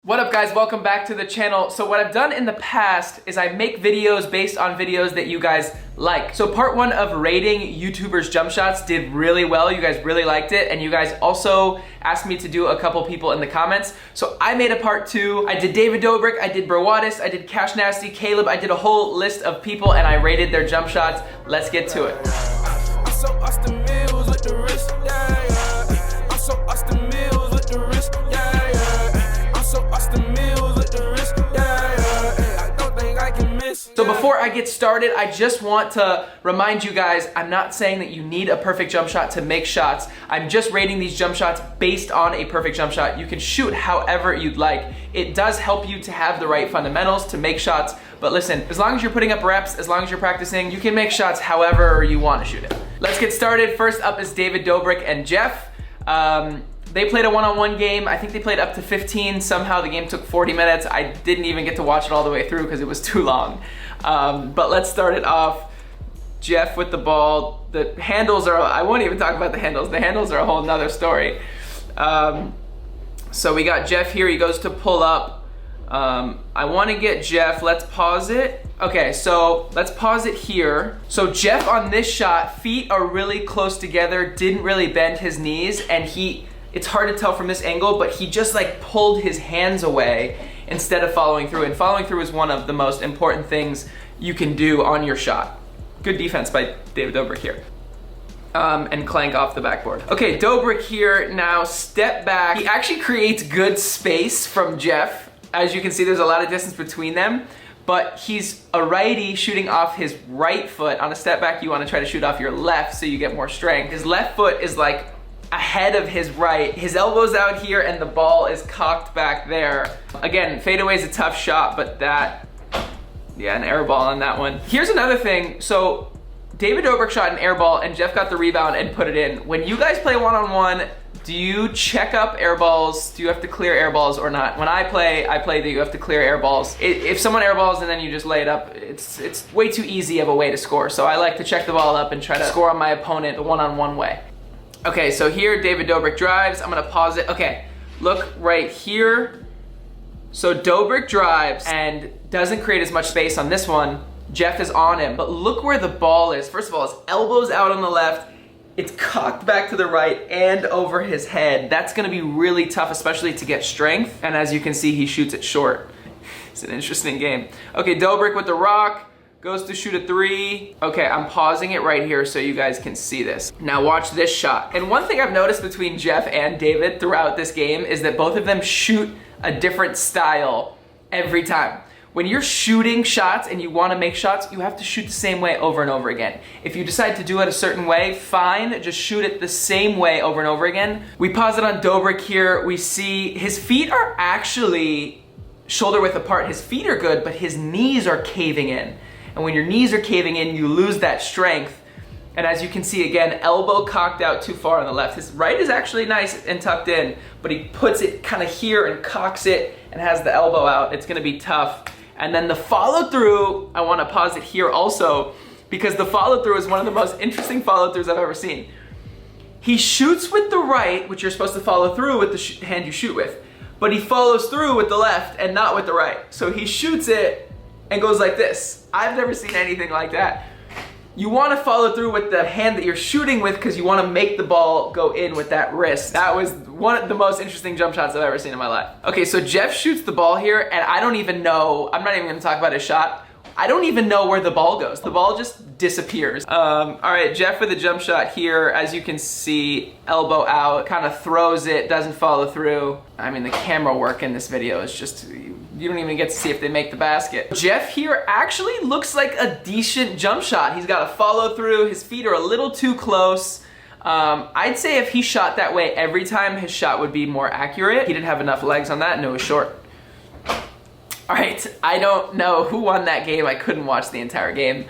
What up guys, welcome back to the channel. So what I've done in the past is I make videos based on videos that you guys like. So part one of rating YouTubers jump shots did really well. You guys really liked it, and you guys also asked me to do a couple people in the comments. So I made a part two. I did David Dobrik, I did Brawadis, I did Cash Nasty, Caleb. I did a whole list of people and I rated their jump shots. Let's get to it. So before I get started, I just want to remind you guys, I'm not saying that you need a perfect jump shot to make shots. I'm just rating these jump shots based on a perfect jump shot. You can shoot however you'd like. It does help you to have the right fundamentals to make shots. But listen, as long as you're putting up reps, as long as you're practicing, you can make shots however you want to shoot it. Let's get started. First up is David Dobrik and Jeff. They played a one-on-one game. I think they played up to 15. Somehow the game took 40 minutes. I didn't even get to watch it all the way through because it was too long. But let's start it off. Jeff with the ball. The handles are, I won't even talk about the handles. The handles are a whole nother story. So we got Jeff here. He goes to pull up. I want to get Jeff. Let's pause it. Okay, so let's pause it here. So Jeff on this shot, feet are really close together, didn't really bend his knees, and it's hard to tell from this angle, but he just like pulled his hands away instead of following through. And following through is one of the most important things you can do on your shot. Good defense by David Dobrik here. And clank off the backboard. Okay, Dobrik here now, step back. He actually creates good space from Jeff. As you can see, there's a lot of distance between them, but he's a righty shooting off his right foot. On a step back, you want to try to shoot off your left so you get more strength. His left foot is like ahead of his right. His elbow's out here and the ball is cocked back there. Again, fadeaway is a tough shot, but an air ball on that one. Here's another thing. So David Dobrik shot an air ball and Jeff got the rebound and put it in. When you guys play one-on-one, do you check up air balls? Do you have to clear air balls or not? When I play that you have to clear air balls. If someone air balls and then you just lay it up, it's way too easy of a way to score. So I like to check the ball up and try to score on my opponent the one-on-one way. Okay, so here David Dobrik drives. I'm gonna pause it. Okay, look right here. So Dobrik drives and doesn't create as much space on this one. Jeff is on him, but look where the ball is. First of all, his elbow's out on the left. It's cocked back to the right and over his head. That's gonna be really tough, especially to get strength. And as you can see, he shoots it short. It's an interesting game. Okay, Dobrik with the rock. Goes to shoot a three. Okay, I'm pausing it right here so you guys can see this. Now watch this shot. And one thing I've noticed between Jeff and David throughout this game is that both of them shoot a different style every time. When you're shooting shots and you want to make shots, you have to shoot the same way over and over again. If you decide to do it a certain way, fine, just shoot it the same way over and over again. We pause it on Dobrik here. We see his feet are actually shoulder width apart. His feet are good, but his knees are caving in. And when your knees are caving in, you lose that strength. And as you can see again, elbow cocked out too far on the left. His right is actually nice and tucked in, but he puts it kind of here and cocks it and has the elbow out. It's gonna be tough. And then the follow through, I wanna pause it here also, because the follow through is one of the most interesting follow throughs I've ever seen. He shoots with the right, which you're supposed to follow through with the hand you shoot with, but he follows through with the left and not with the right. So he shoots it and goes like this. I've never seen anything like that. You want to follow through with the hand that you're shooting with because you want to make the ball go in with that wrist. That was one of the most interesting jump shots I've ever seen in my life. Okay, so Jeff shoots the ball here and I don't even know, I'm not even gonna talk about his shot. I don't even know where the ball goes. The ball just disappears. All right, Jeff with a jump shot here. As you can see, elbow out, kind of throws it, doesn't follow through. I mean, the camera work in this video is just, you don't even get to see if they make the basket. Jeff here actually looks like a decent jump shot. He's got a follow through. His feet are a little too close. I'd say if he shot that way every time, his shot would be more accurate. He didn't have enough legs on that and it was short. All right, I don't know who won that game. I couldn't watch the entire game.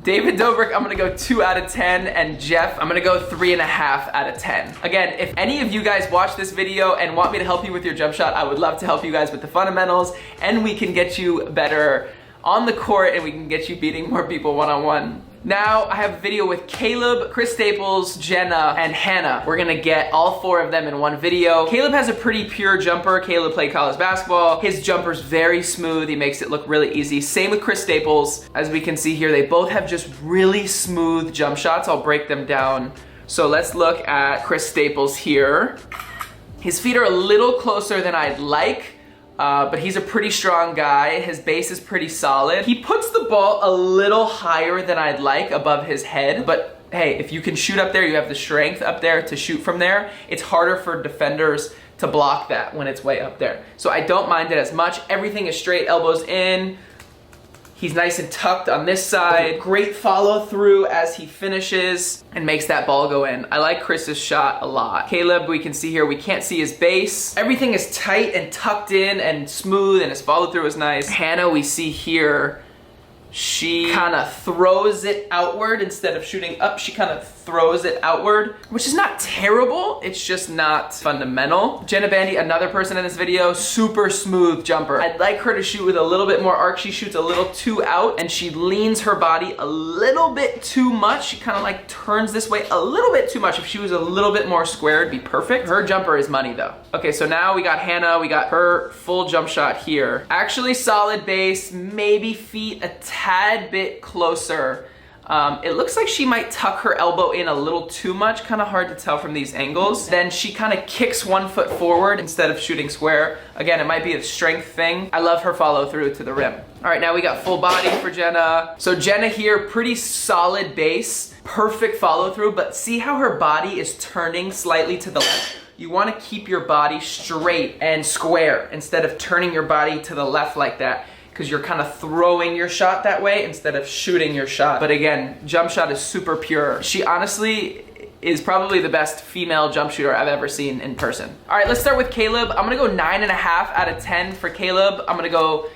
David Dobrik, I'm gonna go 2 out of 10, and Jeff, I'm gonna go 3.5 out of 10. Again, if any of you guys watch this video and want me to help you with your jump shot, I would love to help you guys with the fundamentals, and we can get you better on the court and we can get you beating more people one-on-one. Now I have a video with Caleb, Chris Staples, Jenna, and Hannah. We're gonna get all 4 of them in one video. Caleb has a pretty pure jumper. Caleb played college basketball. His jumper's very smooth. He makes it look really easy. Same with Chris Staples. As we can see here, they both have just really smooth jump shots. I'll break them down. So let's look at Chris Staples here. His feet are a little closer than I'd like. But he's a pretty strong guy. His base is pretty solid. He puts the ball a little higher than I'd like above his head, but hey, if you can shoot up there, you have the strength up there to shoot from there. It's harder for defenders to block that when it's way up there. So I don't mind it as much. Everything is straight, elbows in. He's nice and tucked on this side. Great follow through as he finishes and makes that ball go in. I like Chris's shot a lot. Caleb, we can see here, we can't see his base. Everything is tight and tucked in and smooth, and his follow through is nice. Hannah, we see here, she kind of throws it outward instead of shooting up. She kind of throws it outward, which is not terrible. It's just not fundamental. Jenna Bandy, another person in this video, super smooth jumper. I'd like her to shoot with a little bit more arc. She shoots a little too out and she leans her body a little bit too much. She kind of like turns this way a little bit too much. If she was a little bit more square, it'd be perfect. Her jumper is money though. Okay, so now we got Hannah. We got her full jump shot here. Actually solid base, maybe feet a tad bit closer. It looks like she might tuck her elbow in a little too much, kind of hard to tell from these angles. Then she kind of kicks 1 foot forward instead of shooting square. Again, it might be a strength thing. I love her follow through to the rim. All right, now we got full body for Jenna. So Jenna here, pretty solid base, perfect follow through, but see how her body is turning slightly to the left? You want to keep your body straight and square instead of turning your body to the left like that, because you're kind of throwing your shot that way instead of shooting your shot. But again, jump shot is super pure. She honestly is probably the best female jump shooter I've ever seen in person. All right, let's start with Caleb. I'm gonna go 9.5 out of 10 for Caleb. I'm gonna go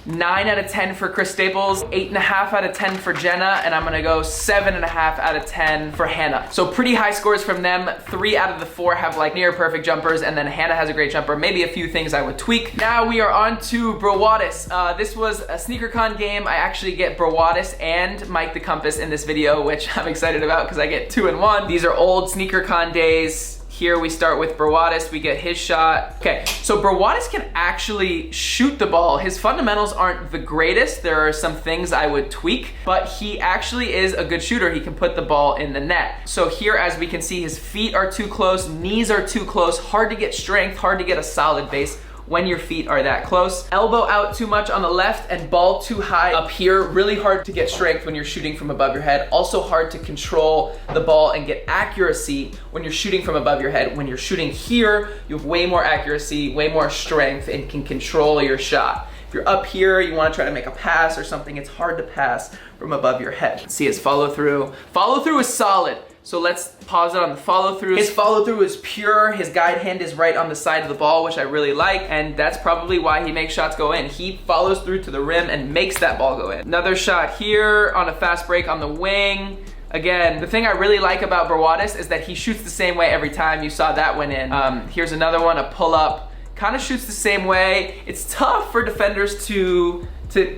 9 out of 10 for Chris Staples, 8.5 out of 10 for Jenna, and I'm gonna go 7.5 out of 10 for Hannah. So pretty high scores from them. 3 out of the 4 have like near perfect jumpers, and then Hannah has a great jumper. Maybe a few things I would tweak. Now we are on to Brawadis. This was a SneakerCon game. I actually get Brawadis and Mike the Compass in this video, which I'm excited about because I get 2 in 1. These are old SneakerCon days. Here we start with Brawadis, we get his shot. Okay, so Brawadis can actually shoot the ball. His fundamentals aren't the greatest. There are some things I would tweak, but he actually is a good shooter. He can put the ball in the net. So here, as we can see, his feet are too close, knees are too close, hard to get strength, hard to get a solid base when your feet are that close. Elbow out too much on the left and ball too high up here. Really hard to get strength when you're shooting from above your head. Also hard to control the ball and get accuracy when you're shooting from above your head. When you're shooting here, you have way more accuracy, way more strength, and can control your shot. If you're up here, you want to try to make a pass or something, it's hard to pass from above your head. See his follow through. Follow through is solid. So let's pause it on the follow through. His follow through is pure. His guide hand is right on the side of the ball, which I really like. And that's probably why he makes shots go in. He follows through to the rim and makes that ball go in. Another shot here on a fast break on the wing. Again, the thing I really like about Brawadis is that he shoots the same way every time. You saw that went in. Here's another one, a pull up. Kind of shoots the same way. It's tough for defenders to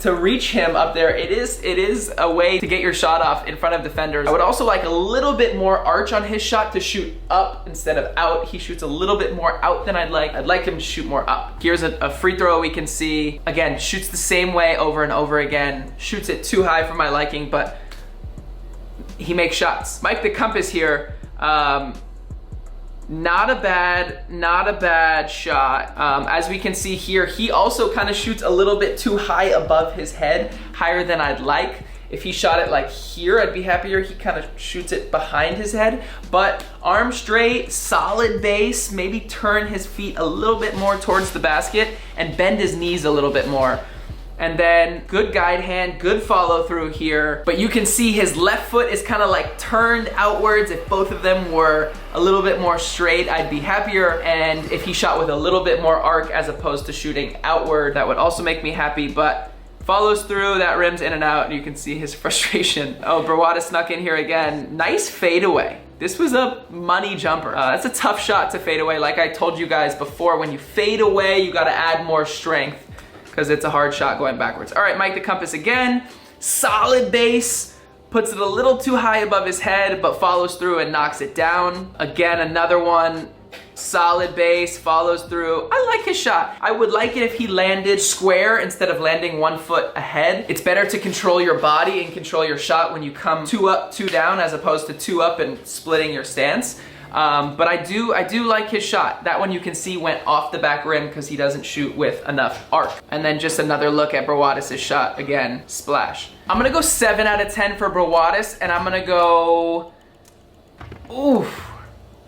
reach him up there. It is a way to get your shot off in front of defenders. I would also like a little bit more arch on his shot to shoot up instead of out. He shoots a little bit more out than I'd like. I'd like him to shoot more up. Here's a free throw we can see. Again, shoots the same way over and over again. Shoots it too high for my liking, but he makes shots. Mike the Compass here. Not a bad shot. As we can see here, he also kind of shoots a little bit too high above his head, higher than I'd like. If he shot it like here, I'd be happier. He kind of shoots it behind his head, but arm straight, solid base, maybe turn his feet a little bit more towards the basket and bend his knees a little bit more. And then good guide hand, good follow through here. But you can see his left foot is kind of like turned outwards. If both of them were a little bit more straight, I'd be happier. And if he shot with a little bit more arc as opposed to shooting outward, that would also make me happy. But follows through, that rims in and out, and you can see his frustration. Oh, Brawadis snuck in here again. Nice fadeaway. This was a money jumper. That's a tough shot to fade away. Like I told you guys before, when you fade away, you gotta add more strength, because it's a hard shot going backwards. All right, Mike the Compass again. Solid base, puts it a little too high above his head, but follows through and knocks it down. Again, another one. Solid base, follows through. I like his shot. I would like it if he landed square instead of landing 1 foot ahead. It's better to control your body and control your shot when you come 2 up, 2 down, as opposed to 2 up and splitting your stance. But I do like his shot. That one you can see went off the back rim because he doesn't shoot with enough arc. And then just another look at Brawadis' shot. Again, splash. I'm gonna go 7 out of 10 for Brawadis, and I'm gonna go, oof.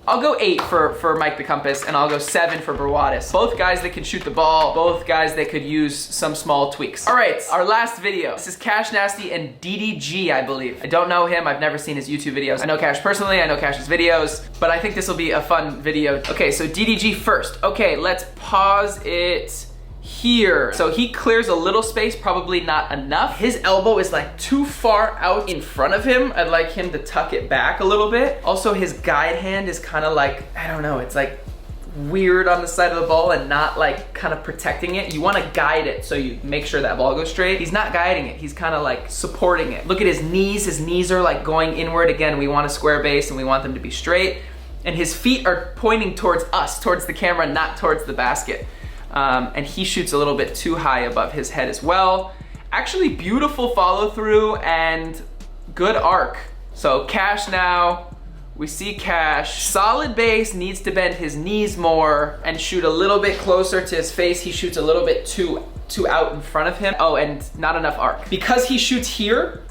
I'll go 8 for Mike the Compass, and I'll go 7 for Brawadis. Both guys that can shoot the ball, both guys that could use some small tweaks. All right, our last video. This is Cash, Nasty and DDG, I believe. I don't know him, I've never seen his YouTube videos. I know Cash personally, I know Cash's videos, but I think this will be a fun video. Okay, so DDG first. Okay, let's pause it here. So he clears a little space, probably not enough. His elbow is like too far out in front of him. I'd like him to tuck it back a little bit. Also, his guide hand is kind of like, I don't know, it's like weird on the side of the ball and not like kind of protecting it. You want to guide it so you make sure that ball goes straight. He's not guiding it. He's kind of like supporting it. Look at his knees. His knees are like going inward. Again, we want a square base and we want them to be straight. And his feet are pointing towards us, towards the camera, not towards the basket. And he shoots a little bit too high above his head as well. Actually, beautiful follow through and good arc. So Cash now, we see Cash. Solid base, needs to bend his knees more and shoot a little bit closer to his face. He shoots a little bit too out in front of him. Oh, and not enough arc. Because he shoots here,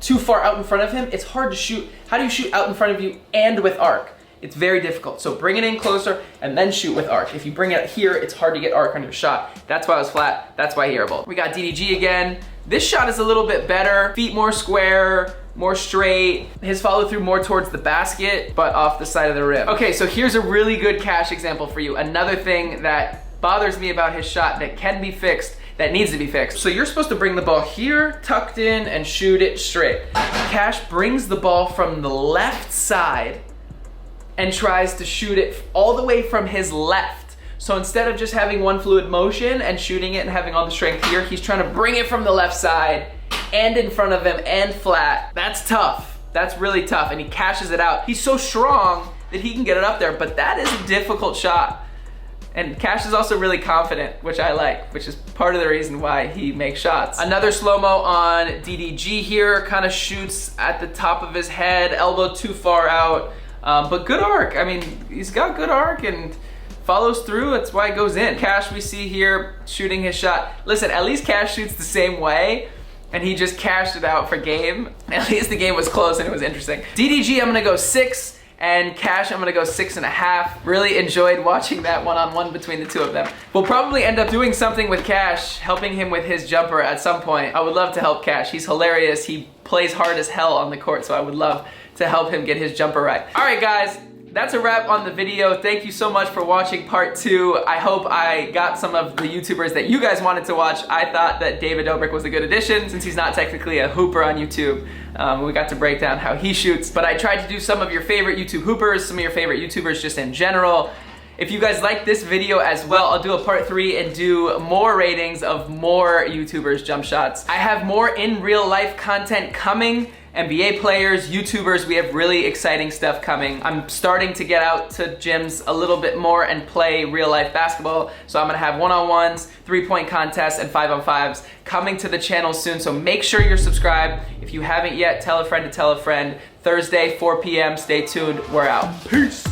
too far out in front of him, it's hard to shoot. How do you shoot out in front of you and with arc? It's very difficult. So bring it in closer and then shoot with arc. If you bring it here, it's hard to get arc on your shot. That's why it was flat. That's why he airballed. We got DDG again. This shot is a little bit better. Feet more square, more straight. His follow through more towards the basket, but off the side of the rim. Okay, so here's a really good Cash example for you. Another thing that bothers me about his shot that can be fixed, that needs to be fixed. So you're supposed to bring the ball here, tucked in, and shoot it straight. Cash brings the ball from the left side and tries to shoot it all the way from his left. So instead of just having one fluid motion and shooting it and having all the strength here, he's trying to bring it from the left side and in front of him and flat. That's tough. That's really tough, and he cashes it out. He's so strong that he can get it up there, but that is a difficult shot. And Cash is also really confident, which I like, which is part of the reason why he makes shots. Another slow-mo on DDG here, kind of shoots at the top of his head, elbow too far out. But good arc. I mean, he's got good arc and follows through. That's why it goes in. Cash we see here shooting his shot. Listen, at least Cash shoots the same way, and he just cashed it out for game. At least the game was close and it was interesting. DDG, I'm gonna go 6, and Cash, I'm gonna go 6.5. Really enjoyed watching that one-on-one between the two of them. We'll probably end up doing something with Cash, helping him with his jumper at some point. I would love to help Cash. He's hilarious. He plays hard as hell on the court, so I would love to help him get his jumper right. All right, guys, that's a wrap on the video. Thank you so much for watching part 2. I hope I got some of the YouTubers that you guys wanted to watch. I thought that David Dobrik was a good addition since he's not technically a hooper on YouTube. We got to break down how he shoots, but I tried to do some of your favorite YouTube hoopers, some of your favorite YouTubers just in general. If you guys like this video as well, I'll do a part 3 and do more ratings of more YouTubers' jump shots. I have more in real life content coming. NBA players, YouTubers, we have really exciting stuff coming. I'm starting to get out to gyms a little bit more and play real life basketball. So I'm gonna have one-on-ones, 3-point contests, and 5-on-5s coming to the channel soon. So make sure you're subscribed. If you haven't yet, tell a friend to tell a friend. Thursday, 4 p.m. Stay tuned. We're out. Peace.